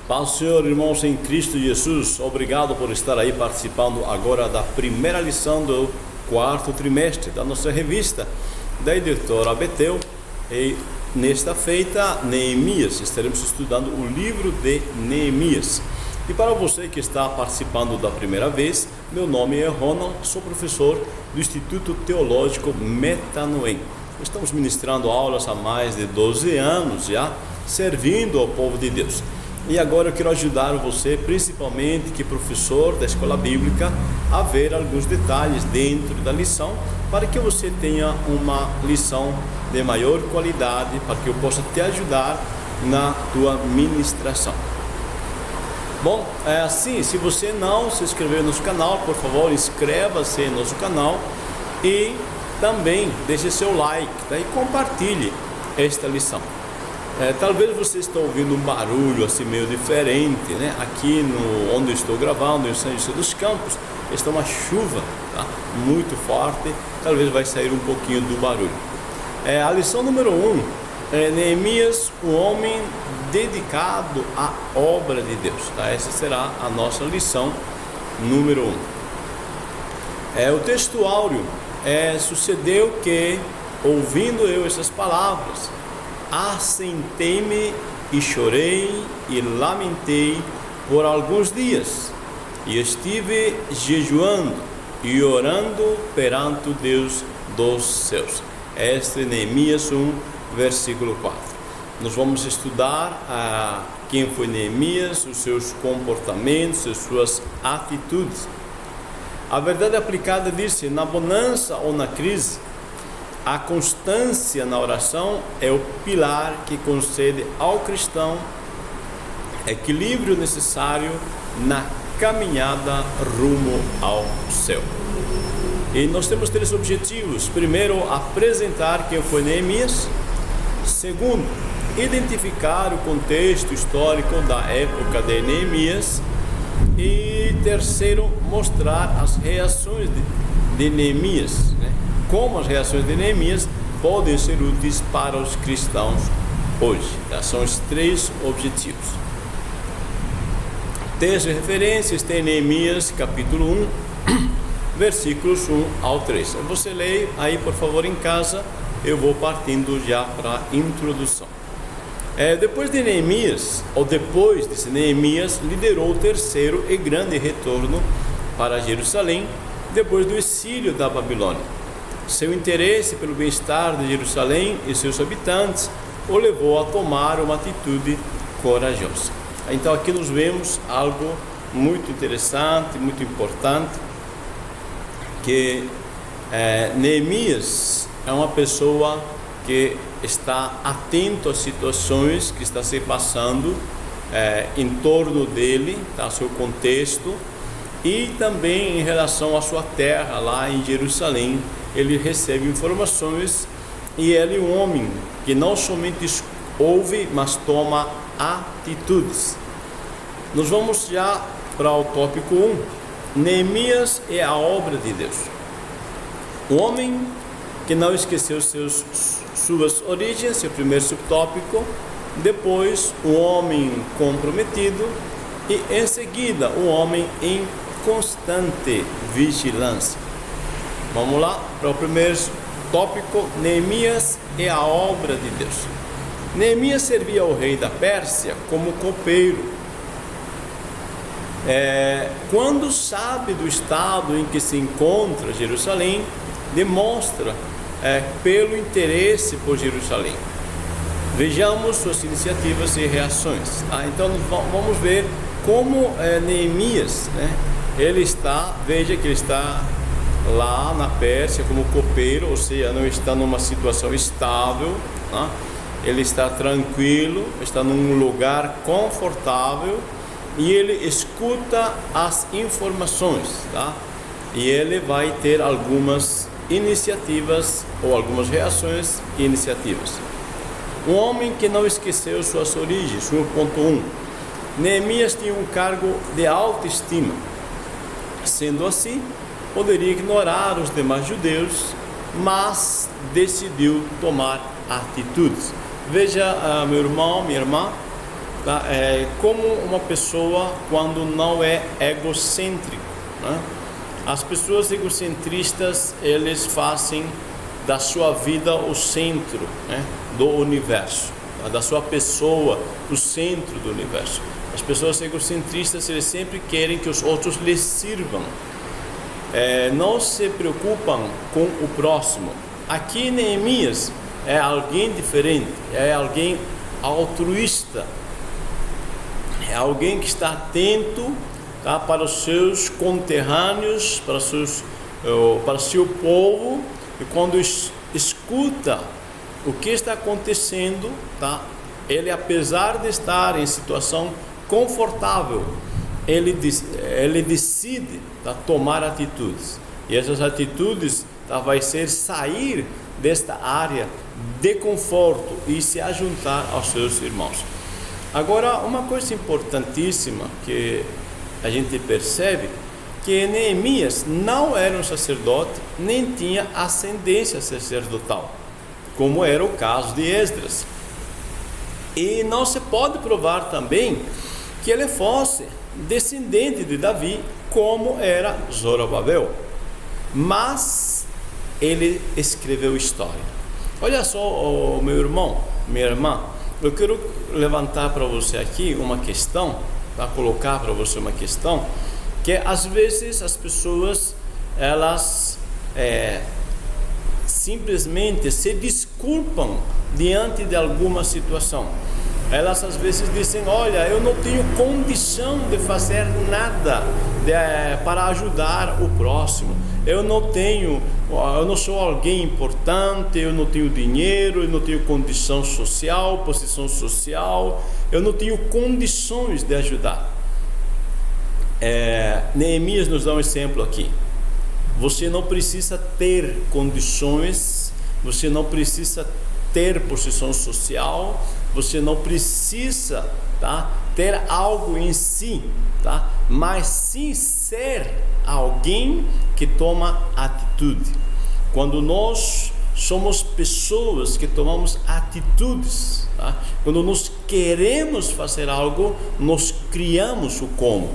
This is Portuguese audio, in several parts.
Paz do Senhor, irmãos em Cristo Jesus. Obrigado por estar aí participando agora da primeira lição do quarto trimestre da nossa revista da editora Betel. E nesta feita, Neemias, estaremos estudando o livro de Neemias. E para você que está participando da primeira vez, meu nome é Ronald, sou professor do Instituto Teológico Metanoem. Estamos ministrando aulas há mais de 12 anos já, servindo ao povo de Deus. E agora eu quero ajudar você, principalmente que professor da escola bíblica, a ver alguns detalhes dentro da lição, para que você tenha uma lição de maior qualidade, para que eu possa te ajudar na tua ministração. Bom, é assim, se você não se inscreveu no nosso canal, por favor, inscreva-se no nosso canal e também deixe seu like, tá? E compartilhe esta lição. Talvez você esteja ouvindo um barulho assim meio diferente, né? Aqui onde eu estou gravando, em São José dos Campos, está uma chuva, tá? Muito forte, talvez vai sair um pouquinho do barulho. A lição número 1 é Neemias, um homem dedicado à obra de Deus, tá? Essa será a nossa lição número 1. O texto áureo sucedeu que, ouvindo eu essas palavras, assentei-me e chorei e lamentei por alguns dias, e estive jejuando e orando perante o Deus dos céus. Este é Neemias 1, versículo 4. Nós vamos estudar quem foi Neemias, os seus comportamentos, as suas atitudes. A verdade aplicada diz-se: na bonança ou na crise, a constância na oração é o pilar que concede ao cristão equilíbrio necessário na caminhada rumo ao céu. E nós temos 3 objetivos. Primeiro, apresentar quem foi Neemias. Segundo, identificar o contexto histórico da época de Neemias. E terceiro, mostrar as reações de Neemias, né? Como as reações de Neemias podem ser úteis para os cristãos hoje. São os 3 objetivos. Texto de referências tem Neemias capítulo 1, versículos 1 ao 3. Você lê aí, por favor, em casa. Eu vou partindo já para a introdução. Depois de Neemias liderou o terceiro e grande retorno para Jerusalém, depois do exílio da Babilônia. Seu interesse pelo bem-estar de Jerusalém e seus habitantes o levou a tomar uma atitude corajosa. Então aqui nós vemos algo muito interessante, muito importante, que Neemias é uma pessoa que está atento às situações que está se passando em torno dele, tá? Seu contexto, e também em relação à sua terra lá em Jerusalém. Ele recebe informações e ele é um homem que não somente ouve, mas toma atitudes. Nós vamos já para o tópico 1. Neemias é a obra de Deus. O homem que não esqueceu suas origens, seu primeiro subtópico. Depois, um homem comprometido. E em seguida, um homem em constante vigilância. Vamos lá para o primeiro tópico. Neemias é a obra de Deus. Neemias servia ao rei da Pérsia como copeiro. Quando sabe do estado em que se encontra Jerusalém, demonstra pelo interesse por Jerusalém. Vejamos suas iniciativas e reações. Então vamos ver como Neemias, né? Veja que ele está lá na Pérsia como copeiro, ou seja, não está numa situação estável, né? Ele está tranquilo, está num lugar confortável, e ele escuta as informações, tá? E ele vai ter algumas iniciativas ou algumas reações e iniciativas. Um homem que não esqueceu suas origens. 1.1. Neemias tinha um cargo de alta estima. Sendo assim, poderia ignorar os demais judeus, mas decidiu tomar atitudes. Veja, meu irmão, minha irmã, tá? Como uma pessoa quando não é egocêntrico, né? As pessoas egocentristas, eles fazem da sua vida o centro, né, do universo, tá? Da sua pessoa o centro do universo. As pessoas egocentristas, eles sempre querem que os outros lhes sirvam, não se preocupam com o próximo. Aqui Neemias é alguém diferente, é alguém altruísta, é alguém que está atento, tá, para os seus conterrâneos, para o seu povo, e quando escuta o que está acontecendo, tá, ele, apesar de estar em situação confortável, ele decide, tá, tomar atitudes, e essas atitudes, tá, vai ser sair desta área de conforto e se ajuntar aos seus irmãos. Agora, uma coisa importantíssima que a gente percebe, que Neemias não era um sacerdote, nem tinha ascendência sacerdotal, como era o caso de Esdras. E não se pode provar também que ele fosse descendente de Davi, como era Zorobabel. Mas ele escreveu história. Olha só, meu irmão, minha irmã, eu quero levantar para você aqui uma questão, para colocar para você uma questão, que às vezes as pessoas, elas simplesmente se desculpam diante de alguma situação. Elas às vezes dizem: olha, eu não tenho condição de fazer nada para ajudar o próximo, eu não sou alguém importante, eu não tenho dinheiro, eu não tenho condição social, posição social, eu não tenho condições de ajudar. Neemias nos dá um exemplo aqui. Você não precisa ter condições, você não precisa ter posição social, você não precisa, tá, ter algo em si, tá, mas sim ser alguém que toma atitude. Quando nós somos pessoas que tomamos atitudes, tá, quando nós queremos fazer algo, nós criamos o como,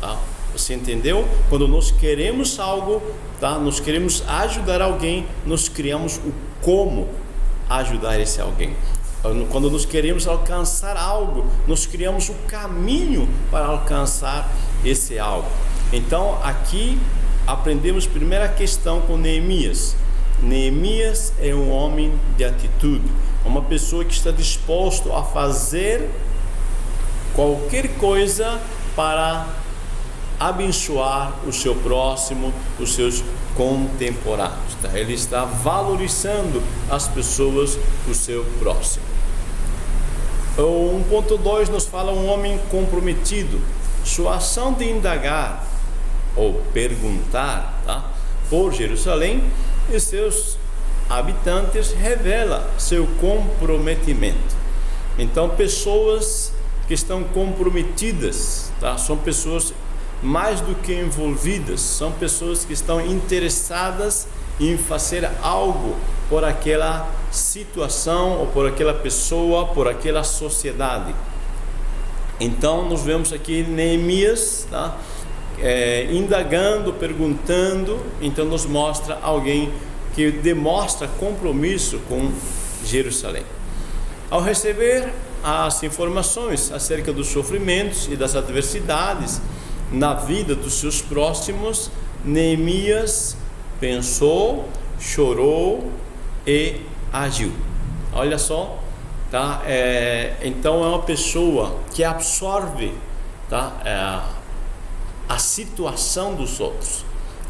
tá? Você entendeu? Quando nós queremos algo, tá, nós queremos ajudar alguém, nós criamos o como ajudar esse alguém. Quando nós queremos alcançar algo, nós criamos o caminho para alcançar esse algo. Então aqui aprendemos a primeira questão com Neemias. Neemias é um homem de atitude, uma pessoa que está disposto a fazer qualquer coisa para abençoar o seu próximo, os seus contemporâneos, tá? Ele está valorizando as pessoas do seu próximo. O 1.2 nos fala um homem comprometido. Sua ação de indagar ou perguntar, tá, por Jerusalém e seus habitantes revela seu comprometimento. Então, pessoas que estão comprometidas, tá, são pessoas mais do que envolvidas, são pessoas que estão interessadas em fazer algo por aquela situação, ou por aquela pessoa, por aquela sociedade. Então nós vemos aqui Neemias, tá, indagando, perguntando. Então nos mostra alguém que demonstra compromisso com Jerusalém. Ao receber as informações acerca dos sofrimentos e das adversidades na vida dos seus próximos, Neemias pensou, chorou e agiu. Olha só, tá? Então é uma pessoa que absorve, tá, a situação dos outros.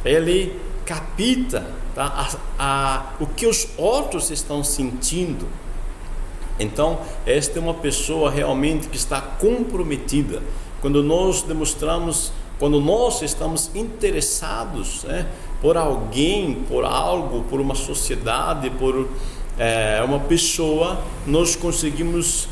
Ele capta, tá, o que os outros estão sentindo. Então esta é uma pessoa realmente que está comprometida. Quando nós estamos interessados, né, por alguém, por algo, por uma sociedade, por uma pessoa, nós conseguimos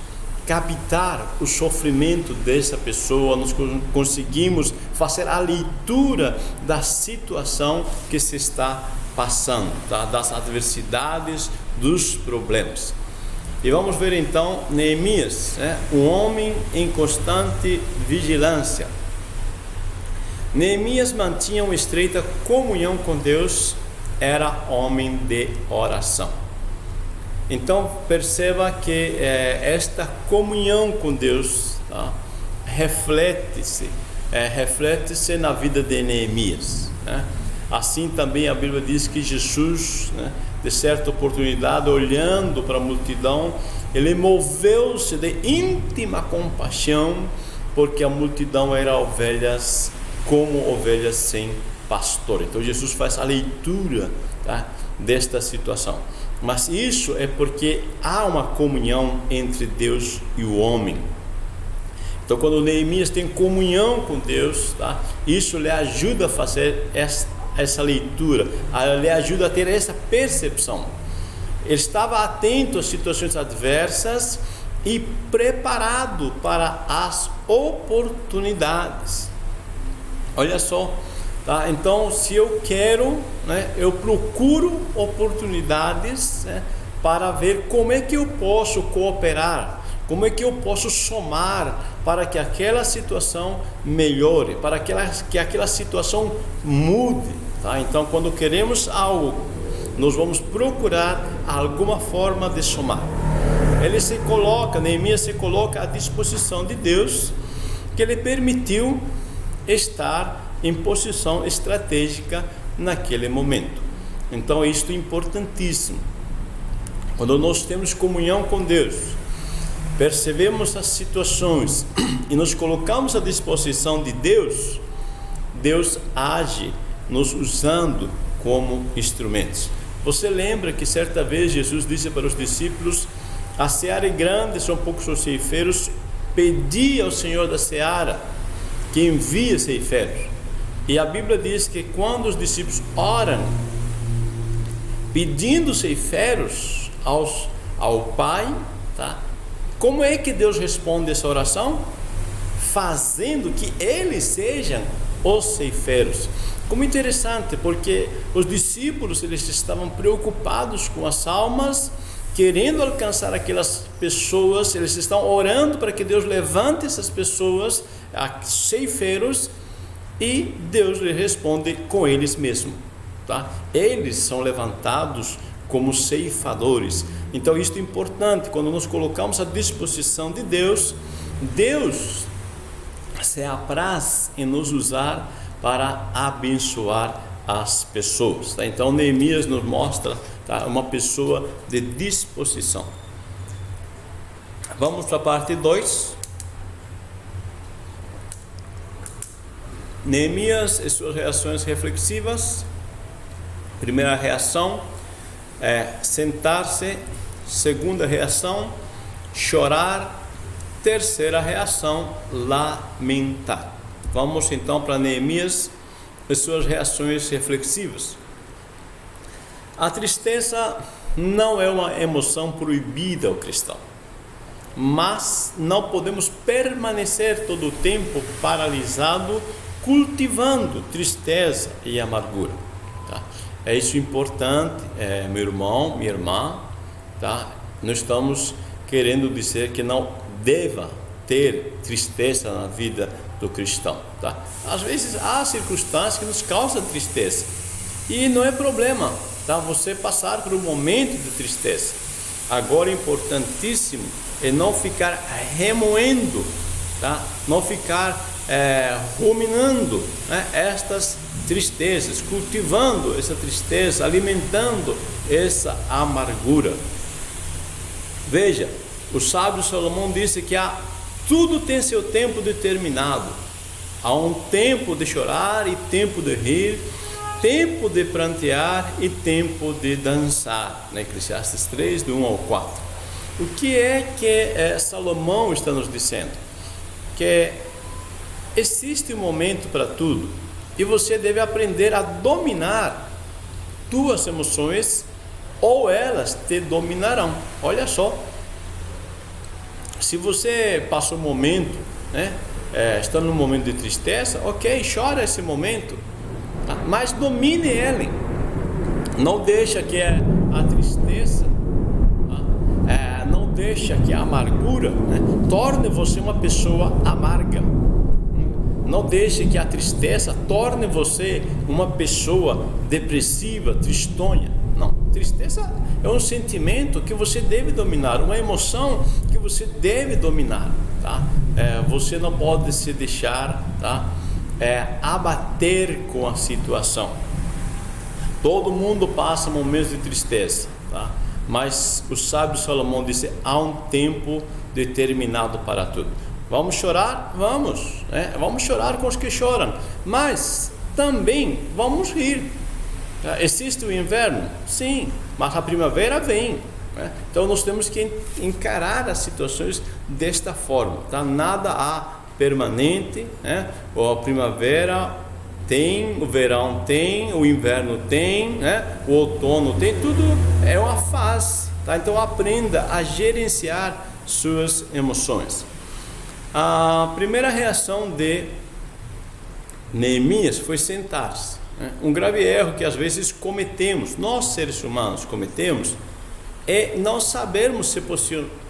captar o sofrimento dessa pessoa, nós conseguimos fazer a leitura da situação que se está passando, tá, das adversidades, dos problemas. E vamos ver então Neemias, um homem em constante vigilância. Neemias mantinha uma estreita comunhão com Deus, era homem de oração. Então perceba que esta comunhão com Deus, tá, reflete-se na vida de Neemias, né? Assim também a Bíblia diz que Jesus, né, de certa oportunidade, olhando para a multidão, ele moveu-se de íntima compaixão, porque a multidão era ovelhas, como ovelhas sem pastor. Então Jesus faz a leitura, tá, desta situação. Mas isso é porque há uma comunhão entre Deus e o homem. Então quando Neemias tem comunhão com Deus, tá, isso lhe ajuda a fazer essa leitura, lhe ajuda a ter essa percepção. Ele estava atento às situações adversas e preparado para as oportunidades. Olha só, tá? Então se eu quero, né, eu procuro oportunidades, né, para ver como é que eu posso cooperar, como é que eu posso somar para que aquela situação melhore, para que aquela situação mude, tá? Então quando queremos algo, nós vamos procurar alguma forma de somar. Neemias se coloca à disposição de Deus, que lhe permitiu estar em posição estratégica naquele momento. Então isto é importantíssimo. Quando nós temos comunhão com Deus, percebemos as situações e nos colocamos à disposição de Deus, Deus age nos usando como instrumentos. Você lembra que certa vez Jesus disse para os discípulos: a seara é grande, são poucos os ceifeiros, pedi ao Senhor da seara que envie ceifeiros. E a Bíblia diz que quando os discípulos oram pedindo ceifeiros ao Pai, tá? Como é que Deus responde essa oração? Fazendo que eles sejam os ceifeiros. Como interessante, porque os discípulos, eles estavam preocupados com as almas, querendo alcançar aquelas pessoas, eles estão orando para que Deus levante essas pessoas, ceifeiros, e Deus lhe responde com eles mesmos, tá? Eles são levantados como ceifadores. Então isso é importante. Quando nos colocamos à disposição de Deus, Deus se apraz em nos usar para abençoar as pessoas, tá? Então Neemias nos mostra, tá, uma pessoa de disposição. Vamos para a parte 2. Neemias e suas reações reflexivas. Primeira reação é sentar-se. Segunda reação, chorar. Terceira reação, lamentar. Vamos então para Neemias e suas reações reflexivas. A tristeza não é uma emoção proibida ao cristão, mas não podemos permanecer todo o tempo paralisado, cultivando tristeza e amargura, tá? É isso importante, meu irmão, minha irmã, tá? Não estamos querendo dizer que não deva ter tristeza na vida do cristão, tá? Às vezes há circunstâncias que nos causam tristeza e não é problema, tá? Você passar por um momento de tristeza. Agora, importantíssimo é não ficar remoendo, tá? Não ficar ruminando, né, estas tristezas, cultivando essa tristeza, alimentando essa amargura. Veja, o sábio Salomão disse que tudo tem seu tempo determinado. Há um tempo de chorar e tempo de rir, tempo de prantear e tempo de dançar, na Eclesiastes 3, do 1 ao 4. O que é que Salomão está nos dizendo? Que existe um momento para tudo e você deve aprender a dominar tuas emoções, ou elas te dominarão. Olha só, se você passa um momento, né, está num momento de tristeza, ok, chora esse momento, tá? Mas domine ele. Não deixa que a tristeza, não deixa que a amargura, né, torne você uma pessoa amarga. Não deixe que a tristeza torne você uma pessoa depressiva, tristonha. Não, tristeza é um sentimento que você deve dominar, uma emoção que você deve dominar, tá? Você não pode se deixar, tá, abater com a situação. Todo mundo passa momentos de tristeza, tá? Mas o sábio Salomão disse: há um tempo determinado para tudo. Vamos chorar? Vamos, né? Vamos chorar com os que choram, mas também vamos rir. Existe o inverno? Sim, mas a primavera vem, né? Então nós temos que encarar as situações desta forma, tá? Nada há permanente, né? A primavera tem, o verão tem, o inverno tem, né? O outono tem, tudo é uma fase, tá? Então aprenda a gerenciar suas emoções. A primeira reação de Neemias foi sentar-se, né? Um grave erro que às vezes cometemos, nós seres humanos cometemos, é não sabermos se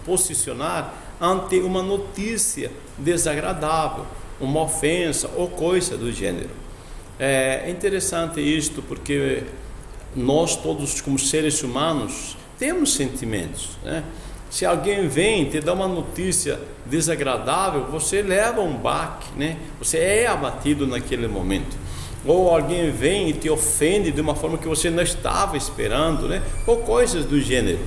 posicionar ante uma notícia desagradável, uma ofensa ou coisa do gênero. É interessante isto, porque nós todos, como seres humanos, temos sentimentos, né? Se alguém vem te dá uma notícia desagradável, você leva um baque, né? Você é abatido naquele momento. Ou alguém vem e te ofende de uma forma que você não estava esperando, né? Ou coisas do gênero.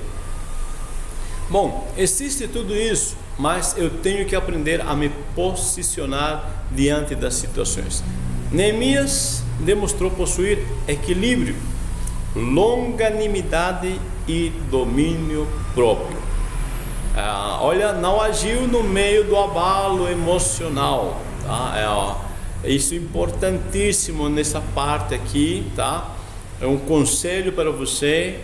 Bom, existe tudo isso, mas eu tenho que aprender a me posicionar diante das situações. Neemias demonstrou possuir equilíbrio, longanimidade e domínio próprio. Olha, não agiu no meio do abalo emocional, tá? Isso é importantíssimo nessa parte aqui, tá? É um conselho para você: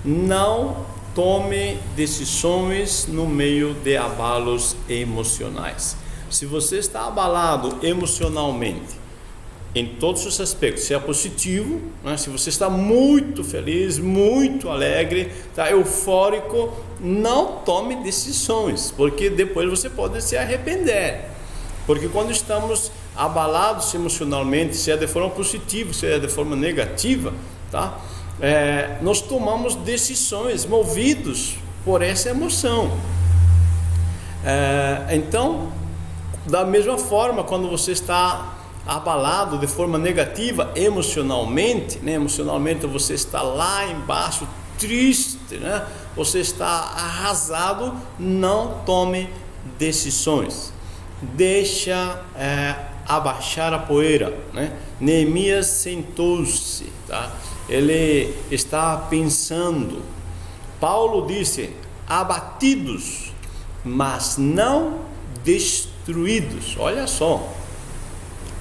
não tome decisões no meio de abalos emocionais. Se você está abalado emocionalmente, em todos os aspectos, se é positivo, né? Se você está muito feliz, muito alegre, está eufórico, não tome decisões, porque depois você pode se arrepender. Porque quando estamos abalados emocionalmente, se é de forma positiva, se é de forma negativa, tá? Nós tomamos decisões movidos por essa emoção. Então, da mesma forma, quando você está abalado de forma negativa emocionalmente, né? Emocionalmente você está lá embaixo, triste, né? Você está arrasado, não tome decisões, deixa abaixar a poeira, né? Neemias sentou-se, tá? Ele está pensando. Paulo disse: abatidos, mas não destruídos. Olha só,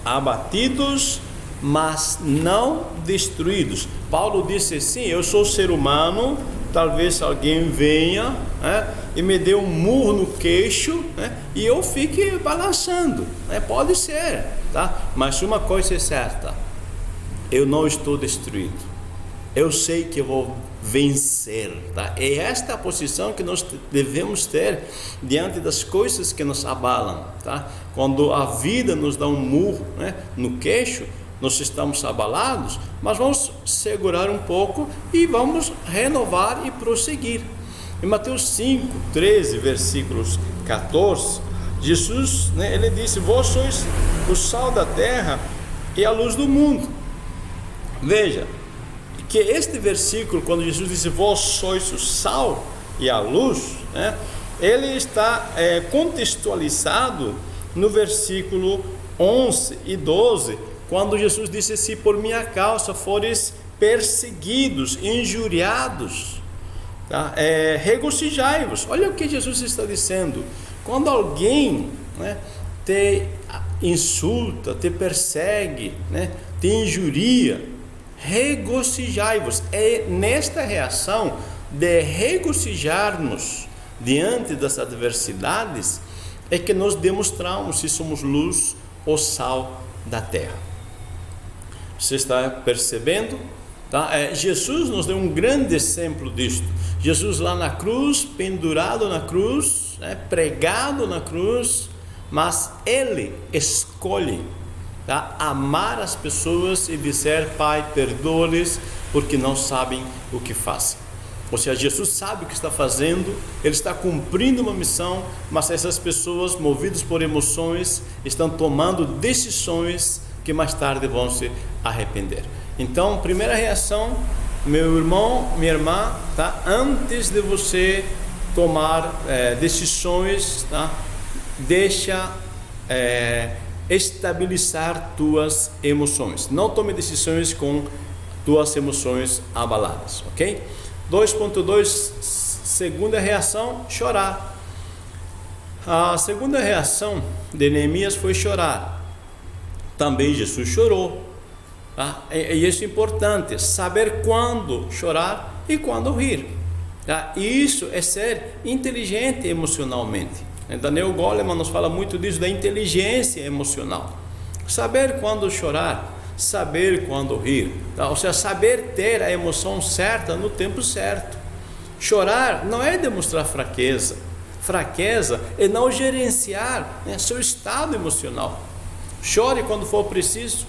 abatidos, mas não destruídos. Paulo disse: sim, eu sou ser humano, talvez alguém venha, né, e me dê um murro no queixo, né, e eu fique balançando, né? Pode ser, tá? Mas uma coisa é certa: eu não estou destruído, eu sei que eu vou vencer, tá? É esta a posição que nós devemos ter diante das coisas que nos abalam, tá? Quando a vida nos dá um murro, né, no queixo, nós estamos abalados, mas vamos segurar um pouco e vamos renovar e prosseguir. Em Mateus 5, 13, versículos 14, Jesus, né, ele disse: vós sois o sal da terra e a luz do mundo. Veja que este versículo, quando Jesus disse vós sois o sal e a luz, né, ele está contextualizado no versículo 11 e 12, quando Jesus disse: se por minha causa fores perseguidos, injuriados, tá? Regozijai-vos. Olha o que Jesus está dizendo: quando alguém, né, te insulta, te persegue, né, te injuria, regozijai-vos. É nesta reação de regozijar-nos diante das adversidades é que nós demonstramos se somos luz ou sal da terra. Você está percebendo? Tá? Jesus nos deu um grande exemplo disto. Jesus lá na cruz, pendurado na cruz, pregado na cruz, mas Ele escolhe, tá, amar as pessoas e dizer: Pai, perdoa-lhes, porque não sabem o que fazem. Ou seja, Jesus sabe o que está fazendo, Ele está cumprindo uma missão, mas essas pessoas, movidas por emoções, estão tomando decisões que mais tarde vão se arrepender. Então, primeira reação, meu irmão, minha irmã, tá? Antes de você tomar decisões, tá? Deixa estabilizar tuas emoções. Não tome decisões com tuas emoções abaladas, ok? 2.2, segunda reação, chorar. A segunda reação de Neemias foi chorar. Também Jesus chorou. Tá? E isso é importante, saber quando chorar e quando rir. Tá? E isso é ser inteligente emocionalmente. Daniel Goleman nos fala muito disso, da inteligência emocional. Saber quando chorar, saber quando rir, tá? Ou seja, saber ter a emoção certa no tempo certo. Chorar não é demonstrar fraqueza. Fraqueza é não gerenciar, seu estado emocional. Chore quando for preciso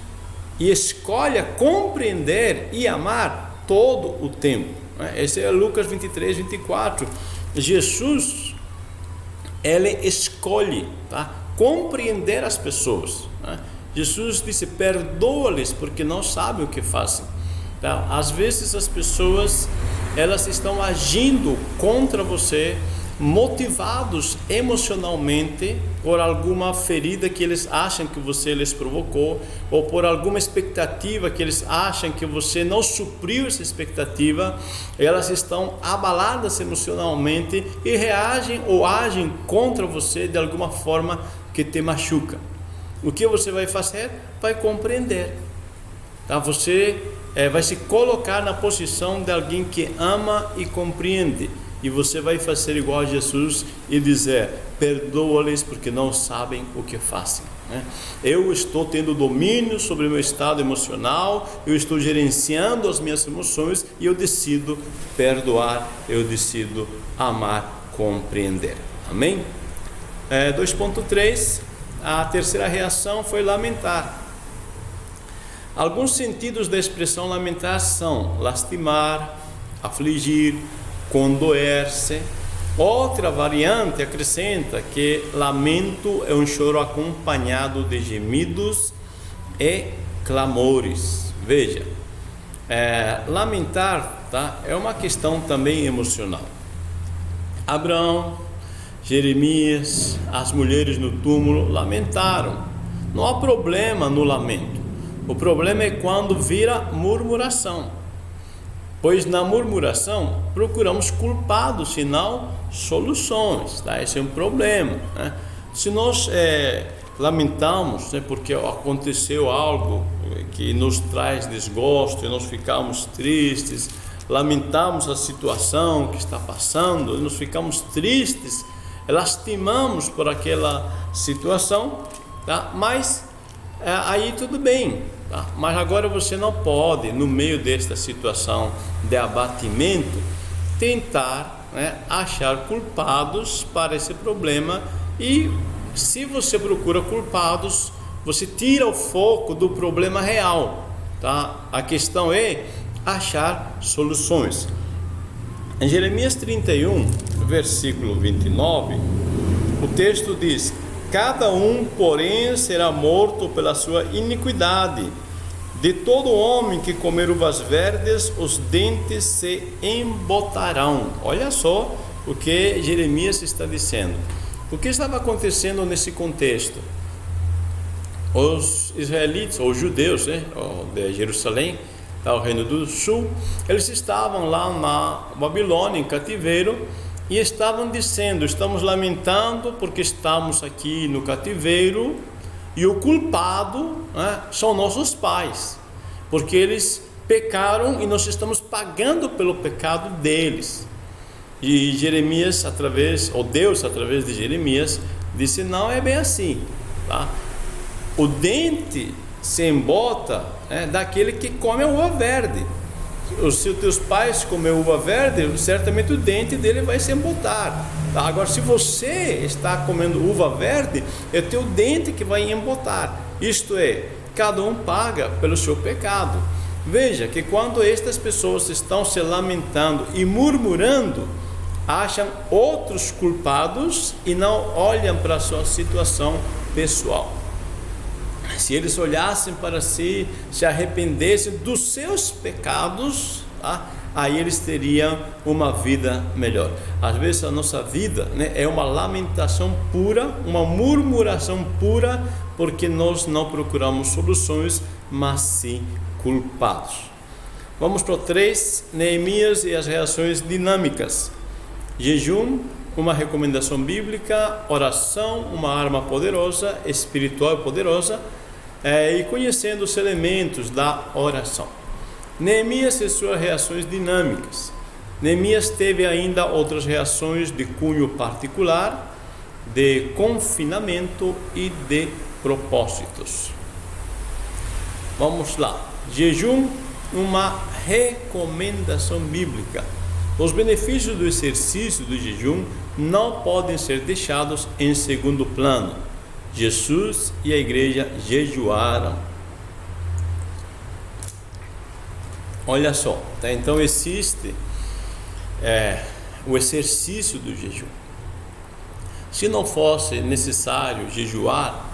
e escolha compreender e amar todo o tempo. Esse é Lucas 23, 24. Jesus, Ele escolhe, tá, compreender as pessoas. Jesus disse: perdoa-lhes, porque não sabem o que fazem. Tá? Às vezes as pessoas, elas estão agindo contra você, motivados emocionalmente por alguma ferida que eles acham que você lhes provocou, ou por alguma expectativa que eles acham que você não supriu essa expectativa. Elas estão abaladas emocionalmente e reagem ou agem contra você de alguma forma que te machuca. O que você vai fazer? Vai compreender, tá? Você vai se colocar na posição de alguém que ama e compreende, e você vai fazer igual a Jesus e dizer: perdoa-lhes, porque não sabem o que fazem. Eu estou tendo domínio sobre o meu estado emocional, eu estou gerenciando as minhas emoções e eu decido perdoar, eu decido amar, compreender. Amém? 2.3, a terceira reação foi lamentar. Alguns sentidos da expressão lamentar são lastimar, afligir, condoer-se. Outra variante acrescenta que lamento é um choro acompanhado de gemidos e clamores. Veja, lamentar, tá, é uma questão também emocional. Abraão, Jeremias, as mulheres no túmulo lamentaram. Não há problema no lamento. O problema é quando vira murmuração, pois na murmuração procuramos culpados e não soluções, tá? Esse é um problema, né? Se nós lamentamos, porque aconteceu algo que nos traz desgosto e nós ficamos tristes, lamentamos a situação que está passando, nós ficamos tristes, lastimamos por aquela situação, tá? Mas aí tudo bem, tá? Mas agora você não pode, no meio desta situação de abatimento, tentar, achar culpados para esse problema. E se você procura culpados, você tira o foco do problema real, tá? A questão é achar soluções. Em Jeremias 31, versículo 29, o texto diz: cada um, porém, será morto pela sua iniquidade. De todo homem que comer uvas verdes, os dentes se embotarão. Olha só o que Jeremias está dizendo. O que estava acontecendo nesse contexto? Os israelitas, ou os judeus, de Jerusalém, o Reino do Sul, eles estavam lá na Babilônia, em cativeiro, e estavam dizendo: estamos lamentando porque estamos aqui no cativeiro, e o culpado, são nossos pais, porque eles pecaram e nós estamos pagando pelo pecado deles. E Jeremias, Deus através de Jeremias, disse: não é bem assim, tá? O dente se embota daquele que come a uva verde. Se os teus pais comer uva verde, certamente o dente dele vai se embotar, tá? Agora, se você está comendo uva verde, é teu dente que vai embotar. Isto é, cada um paga pelo seu pecado. Veja que quando estas pessoas estão se lamentando e murmurando, acham outros culpados e não olham para a sua situação pessoal. Se eles olhassem para si, se arrependessem dos seus pecados, tá? Aí eles teriam uma vida melhor. Às vezes a nossa vida, né, é uma lamentação pura, uma murmuração pura, porque nós não procuramos soluções, mas sim culpados. Vamos para o 3, Neemias e as reações dinâmicas. Jejum, uma recomendação bíblica; oração, uma arma poderosa, espiritual e poderosa, e conhecendo os elementos da oração. Neemias e suas reações dinâmicas. Neemias teve ainda outras reações de cunho particular, de confinamento e de propósitos. Vamos lá. Jejum, uma recomendação bíblica. Os benefícios do exercício do jejum não podem ser deixados em segundo plano. Jesus e a igreja jejuaram. Olha só, tá? Então existe o exercício do jejum. Se não fosse necessário jejuar,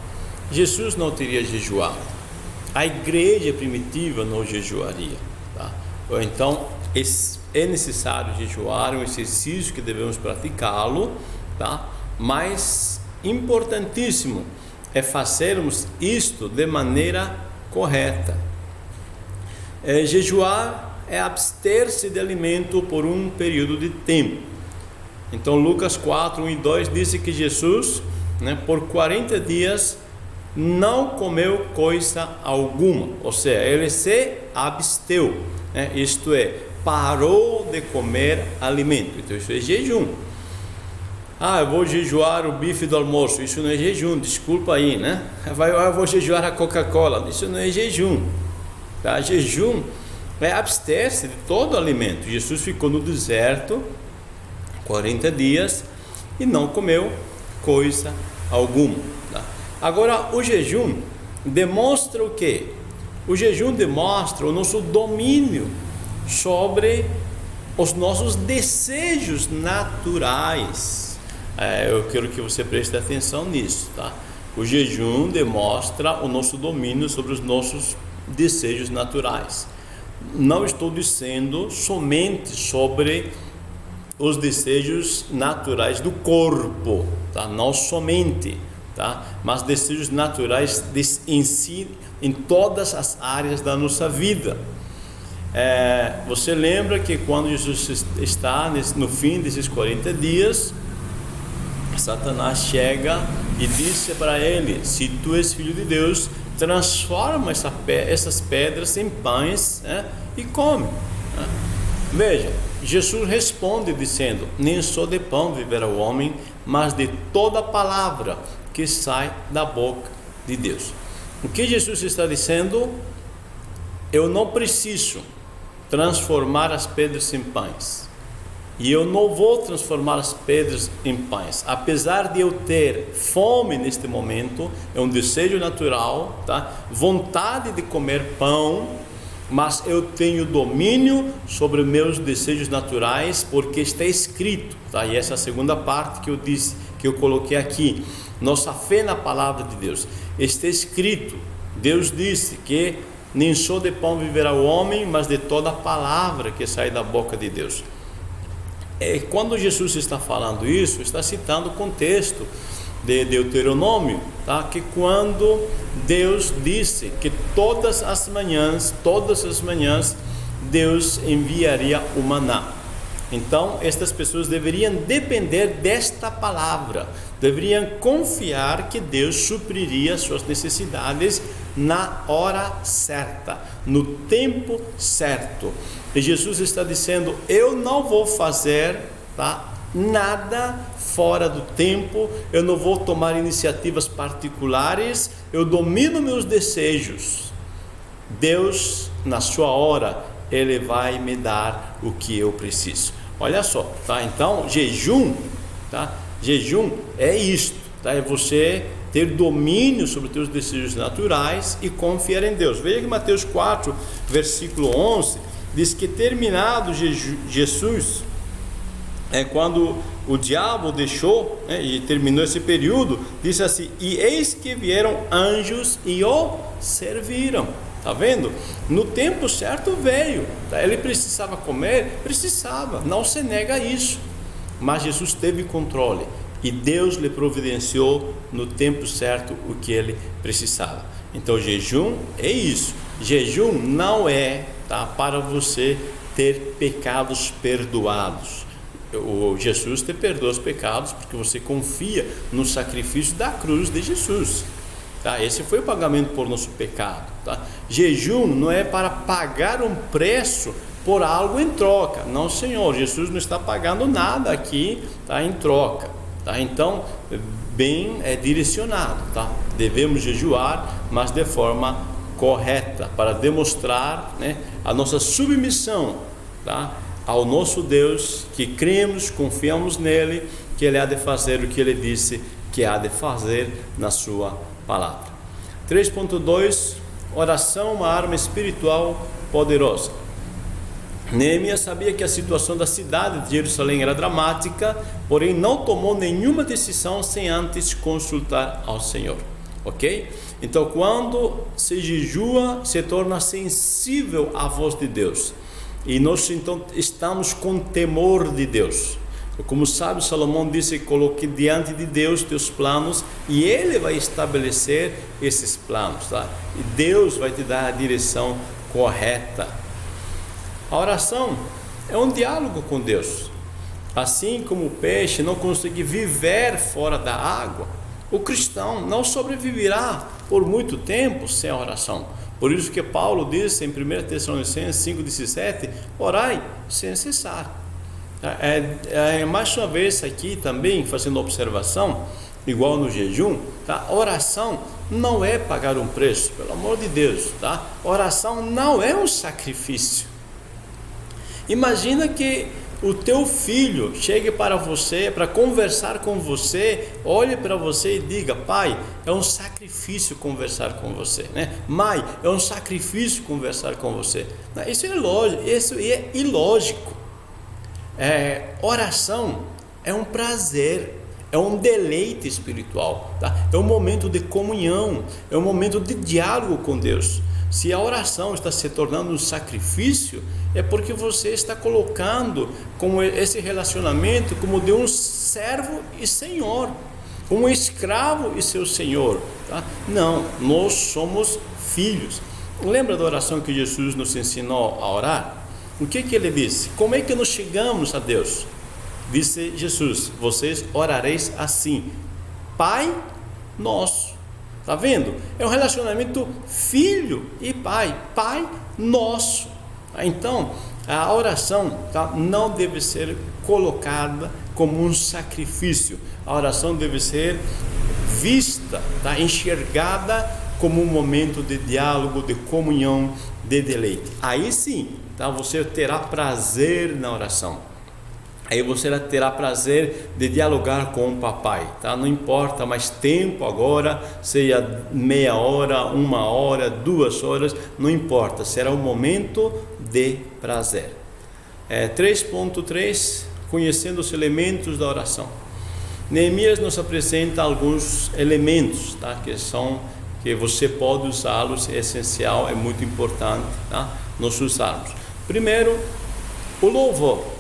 Jesus não teria jejuado. A igreja primitiva não jejuaria, tá? Então é necessário jejuar, um exercício que devemos praticá-lo, tá? Mas importantíssimo é fazermos isto de maneira correta. Jejuar é abster-se de alimento por um período de tempo. Então Lucas 4, 1 e 2 diz que Jesus, né, por 40 dias não comeu coisa alguma, ou seja, ele se absteu, né? Isto é, parou de comer alimento. Então isso é jejum. Eu vou jejuar o bife do almoço. Isso não é jejum, desculpa aí, né? Eu vou jejuar a Coca-Cola. Isso não é jejum, tá? Jejum é abster-se de todo alimento. Jesus ficou no deserto 40 dias e não comeu coisa alguma, tá? Agora, o jejum demonstra o quê? O jejum demonstra o nosso domínio sobre os nossos desejos naturais. Eu quero que você preste atenção nisso, tá? O jejum demonstra o nosso domínio sobre os nossos desejos naturais. Não estou dizendo somente sobre os desejos naturais do corpo, tá? Não somente, tá? Mas desejos naturais em si, em todas as áreas da nossa vida. Você lembra que quando Jesus está no fim desses 40 dias, Satanás chega e disse para ele: se tu és filho de Deus, transforma essas pedras em pães, né, e come, né? Veja, Jesus responde dizendo: nem só de pão viverá o homem, mas de toda palavra que sai da boca de Deus. O que Jesus está dizendo? Eu não preciso transformar as pedras em pães. E eu não vou transformar as pedras em pães. Apesar de eu ter fome neste momento, é um desejo natural, tá? Vontade de comer pão, mas eu tenho domínio sobre meus desejos naturais, porque está escrito, tá? E essa é a segunda parte que eu disse, que eu coloquei aqui. Nossa fé na palavra de Deus. Está escrito, Deus disse que nem só de pão viverá o homem, mas de toda a palavra que sai da boca de Deus. Quando Jesus está falando isso, está citando o contexto de Deuteronômio, tá? Que quando Deus disse que todas as manhãs, Deus enviaria o maná. Então, estas pessoas deveriam depender desta palavra, deveriam confiar que Deus supriria suas necessidades na hora certa, no tempo certo. E Jesus está dizendo: eu não vou fazer, tá, nada fora do tempo, eu não vou tomar iniciativas particulares, eu domino meus desejos. Deus, na sua hora, Ele vai me dar o que eu preciso. Olha só, tá? Então, jejum, tá? Jejum é isto, tá? É você ter domínio sobre os teus desejos naturais e confiar em Deus. Veja que Mateus 4, versículo 11, diz que terminado Jesus, quando o diabo deixou, e terminou esse período, disse assim: e eis que vieram anjos e o serviram. Está vendo? No tempo certo veio, tá? Ele precisava comer? Precisava, não se nega isso, mas Jesus teve controle e Deus lhe providenciou no tempo certo o que ele precisava. Então jejum é isso. Jejum não é, tá, para você ter pecados perdoados. Jesus te perdoa os pecados porque você confia no sacrifício da cruz de Jesus, tá? Esse foi o pagamento por nosso pecado, tá? Jejum não é para pagar um preço por algo em troca. Não, Senhor, Jesus não está pagando nada aqui, tá, em troca, tá? Então, bem direcionado, tá? Devemos jejuar, mas de forma correta, para demonstrar, né, a nossa submissão, tá, ao nosso Deus, que cremos, confiamos nele, que ele há de fazer o que ele disse que há de fazer na sua palavra. 3.2, oração, uma arma espiritual poderosa. Neemias sabia que a situação da cidade de Jerusalém era dramática, porém não tomou nenhuma decisão sem antes consultar ao Senhor, ok? Então, quando se jejua, se torna sensível à voz de Deus, e nós então estamos com temor de Deus. Como sábio Salomão disse: coloque diante de Deus teus planos e Ele vai estabelecer esses planos, tá? E Deus vai te dar a direção correta. A oração é um diálogo com Deus. Assim como o peixe não consegue viver fora da água, o cristão não sobreviverá por muito tempo sem a oração. Por isso que Paulo disse em 1 Tessalonicenses 5,17: orai sem cessar. Mais uma vez aqui também fazendo observação, igual no jejum, tá? Oração não é pagar um preço, pelo amor de Deus, tá? Oração não é um sacrifício. Imagina que o teu filho chegue para você, para conversar com você, olhe para você e diga: pai, é um sacrifício conversar com você, né? Mãe, é um sacrifício conversar com você. Isso é lógico, isso é ilógico. Oração é um prazer, é um deleite espiritual, tá? É um momento de comunhão, é um momento de diálogo com Deus. Se a oração está se tornando um sacrifício, é porque você está colocando como esse relacionamento como de um servo e senhor, como um escravo e seu senhor, tá? Não, nós somos filhos. Lembra da oração que Jesus nos ensinou a orar? O que ele disse? Como é que nós chegamos a Deus? Disse Jesus: vocês orareis assim: Pai nosso. Está vendo? É um relacionamento filho e pai, pai nosso. Então, a oração, tá, não deve ser colocada como um sacrifício. A oração deve ser vista, tá, enxergada como um momento de diálogo, de comunhão, de deleite. Aí sim, tá, você terá prazer na oração. Aí você terá prazer de dialogar com o papai, tá? Não importa mais tempo agora, seja meia hora, 1 hora, 2 horas, não importa, será um momento de prazer. 3.3, conhecendo os elementos da oração. Neemias nos apresenta alguns elementos, tá? Que você pode usá-los, é essencial, é muito importante, tá? Nós usarmos. Primeiro, o louvor.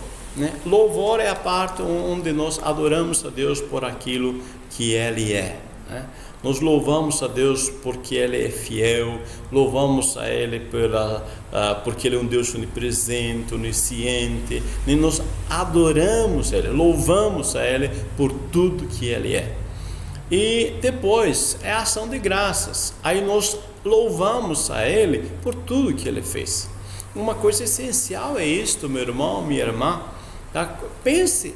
Louvor é a parte onde nós adoramos a Deus por aquilo que Ele é, né? Nós louvamos a Deus porque Ele é fiel, louvamos a Ele porque Ele é um Deus onipresente, onisciente, e nós adoramos Ele, louvamos a Ele por tudo que Ele é. E depois é a ação de graças, aí nós louvamos a Ele por tudo que Ele fez. Uma coisa essencial é isto, meu irmão, minha irmã. Tá? Pense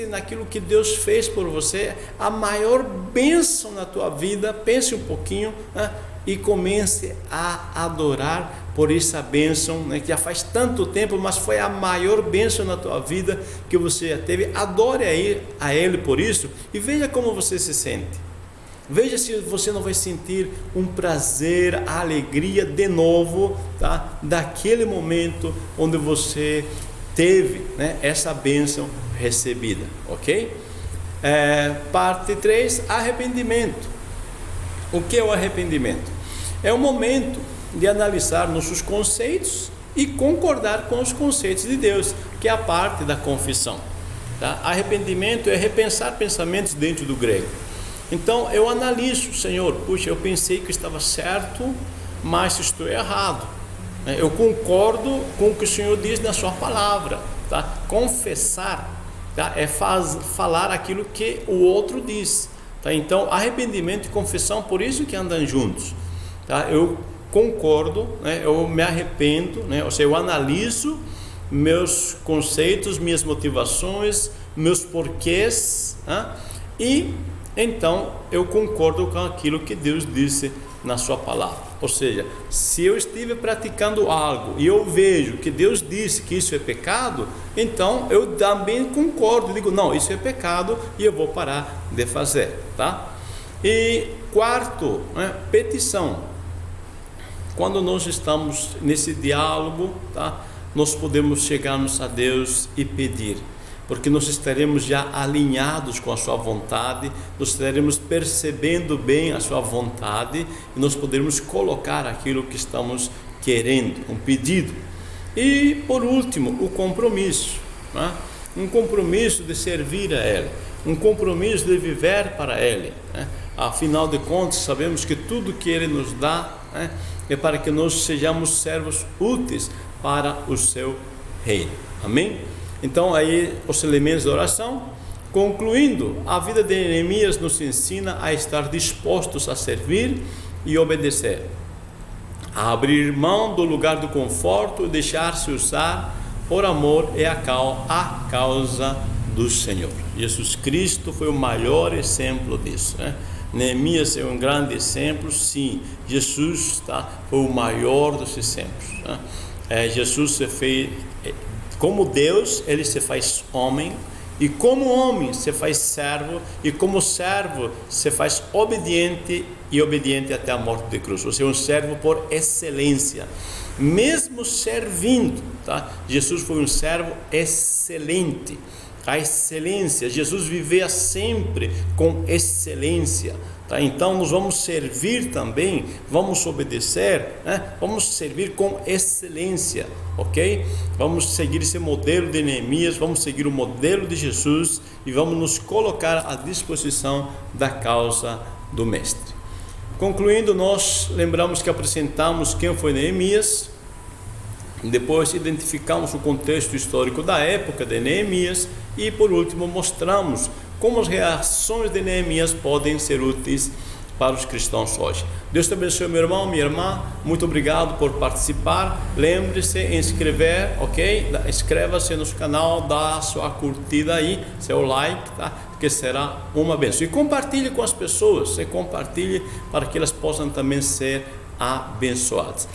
naquilo que Deus fez por você, a maior bênção na tua vida. Pense um pouquinho, né? E comece a adorar por essa bênção, né, que já faz tanto tempo, mas foi a maior bênção na tua vida que você já teve. Adore a Ele por isso e veja como você se sente. Veja se você não vai sentir um prazer, a alegria de novo, tá? Daquele momento onde você teve, né, essa bênção recebida, ok? Parte 3, arrependimento. O que é o arrependimento? É o momento de analisar nossos conceitos e concordar com os conceitos de Deus, que é a parte da confissão, tá? Arrependimento é repensar pensamentos dentro do grego. Então eu analiso, Senhor, puxa, eu pensei que estava certo, mas estou errado. Eu concordo com o que o Senhor diz na sua palavra, tá? Confessar, tá? É falar aquilo que o outro diz, tá? Então arrependimento e confissão, por isso que andam juntos, tá? Eu concordo, né? Eu me arrependo, né? Ou seja, eu analiso meus conceitos, minhas motivações, meus porquês, né? E então eu concordo com aquilo que Deus disse na sua palavra. Ou seja, se eu estiver praticando algo e eu vejo que Deus disse que isso é pecado, então eu também concordo, digo, não, isso é pecado e eu vou parar de fazer, tá? E quarto, né, petição. Quando nós estamos nesse diálogo, tá, nós podemos chegarmos a Deus e pedir, porque nós estaremos já alinhados com a sua vontade, nós estaremos percebendo bem a sua vontade e nós poderemos colocar aquilo que estamos querendo, um pedido. E por último, o compromisso, né? Um compromisso de servir a Ele, um compromisso de viver para Ele, né? Afinal de contas, sabemos que tudo que Ele nos dá, né, é para que nós sejamos servos úteis para o seu reino. Amém? Então aí os elementos da oração. Concluindo, a vida de Neemias nos ensina a estar dispostos a servir e obedecer, a abrir mão do lugar do conforto e deixar-se usar por amor e a causa do Senhor. Jesus Cristo foi o maior exemplo disso, né? Neemias é um grande exemplo, sim. Jesus, tá, foi o maior dos exemplos, né? Jesus se fez como Deus, ele se faz homem, e como homem se faz servo, e como servo se faz obediente, e obediente até a morte de cruz. Ou seja, um servo por excelência, mesmo servindo, tá? Jesus foi um servo excelente. A excelência, Jesus vivia sempre com excelência, tá? Então nós vamos servir também, vamos obedecer, né? Vamos servir com excelência, ok? Vamos seguir esse modelo de Neemias, vamos seguir o modelo de Jesus e vamos nos colocar à disposição da causa do Mestre. Concluindo, nós lembramos que apresentamos quem foi Neemias, depois identificamos o contexto histórico da época de Neemias e por último mostramos como as reações de Neemias podem ser úteis para os cristãos hoje. Deus te abençoe, meu irmão, minha irmã, muito obrigado por participar. Lembre-se em inscrever, ok? Inscreva-se no canal, dá a sua curtida aí, seu like, tá? Que será uma bênção. E compartilhe com as pessoas, compartilhe para que elas possam também ser abençoadas.